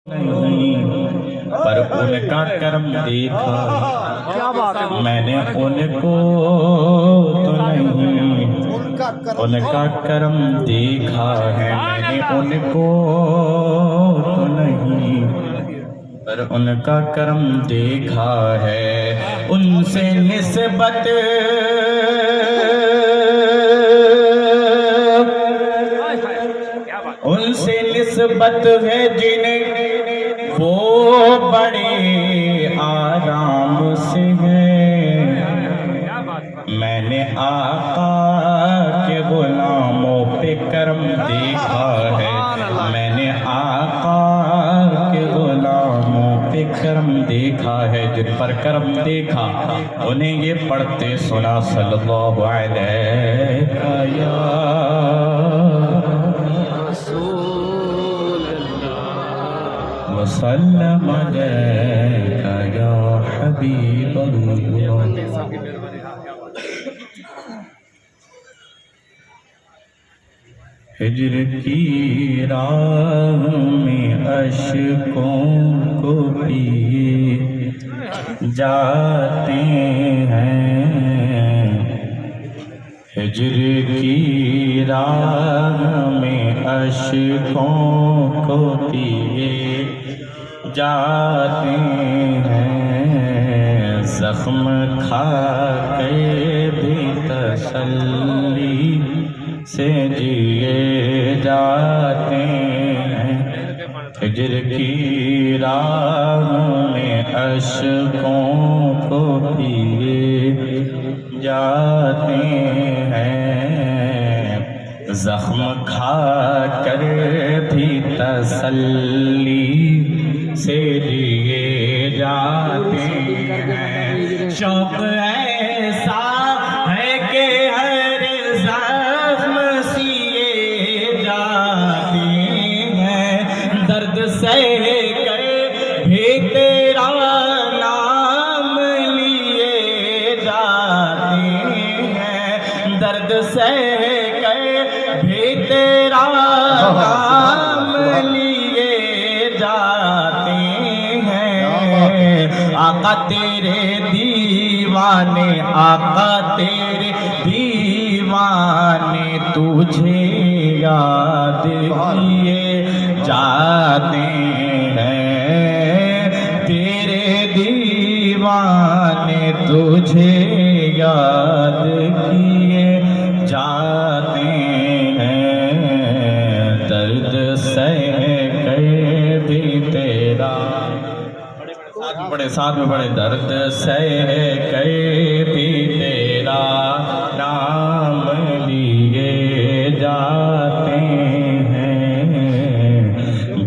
نہیں پر ان کا کرم دیکھا میں نے ان کو تو نہیں، ان کا کرم دیکھا ہے میں نے ان کو تو نہیں، پر ان کا کرم دیکھا ہے۔ ان سے نسبت ہے جنہیں وہ بڑے آرام سے ہیں۔ میں نے آقا کے غلاموں پہ کرم دیکھا ہے، میں نے آقا کے غلاموں پہ کرم دیکھا ہے۔ جن پر کرم دیکھا انہیں یہ پڑھتے سنا صلی اللہ علیہ یا وسلم علیک یا حبیب اللہ۔ ہجر کی راہ میں اشکوں کو پیے جاتے ہیں، ہجر کی راہ میں اشکوں کو پیے جاتے ہیں، زخم کھا کے بھی تسلی سے جیے جاتے ہیں، ہجر کی راہ میں اشکوں کو پیے جاتے ہیں، زخم کھا کر بھی تسلی سے لیے جاتے ہیں۔ شوق ایسا ہے کہ ہر زخم سیے جاتے ہیں، درد سہ کر بھی تیرا نام لیے جاتے ہیں، درد سہ کر بھی تیرا نام لیے جاتے ہیں۔ آقا تیرے دیوانے، آقا تیرے دیوانے تجھے یاد کیے جاتے ہیں، تیرے دیوانے تجھے یاد کیے جاتے ہیں، درد سہ کر بھی تیرا بڑے ساتھ میں بڑے درد سہ کر بھی تیرا نام لیے جاتے ہیں،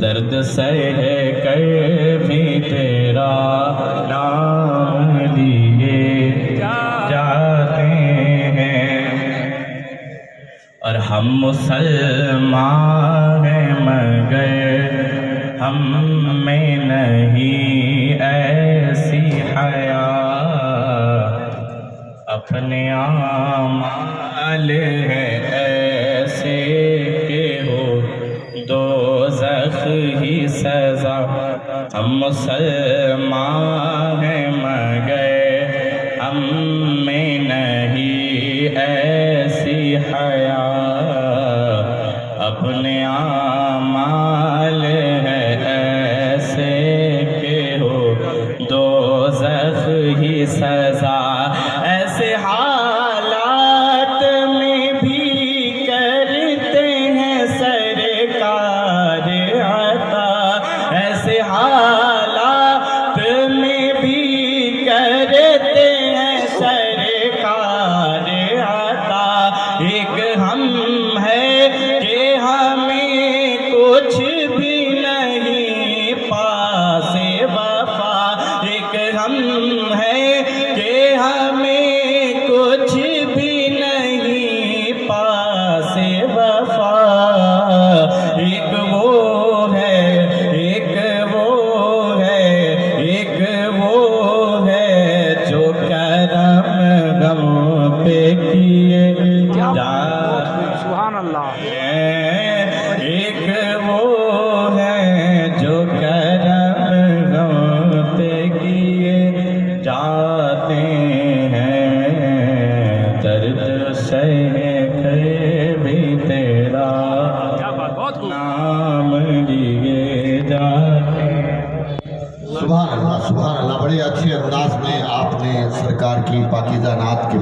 درد سہ کر بھی تیرا نام لیے جاتے ہیں۔ اور ہم مسلمان ہیں مگر ہم میں نہیں ایسی حیا، اپنے اعمال ہے ایسے کہ ہو دوزخ ہی سزا۔ ہم مسلمان ہیں مگر ہم میں نہیں ایسی حیا، اپنے اعمال ہے ایسے کہ ہو دوزخ ہی سزا۔ ایسے حالات میں بھی کرتے ہیں سرکار عطا، ایسے حالات میں بھی کرتے ہیں سرکار عطا۔ ایک ہم ہے کہ ہمیں کچھ بھی نہیں پاس وفا، ایک ہم ہے کہ ہمیں کچھ بھی نہیں پاس وفا، ایک وہ سبحان اللہ، بڑے اچھے انداز میں آپ نے سرکار کی پاکیزہ نعت کے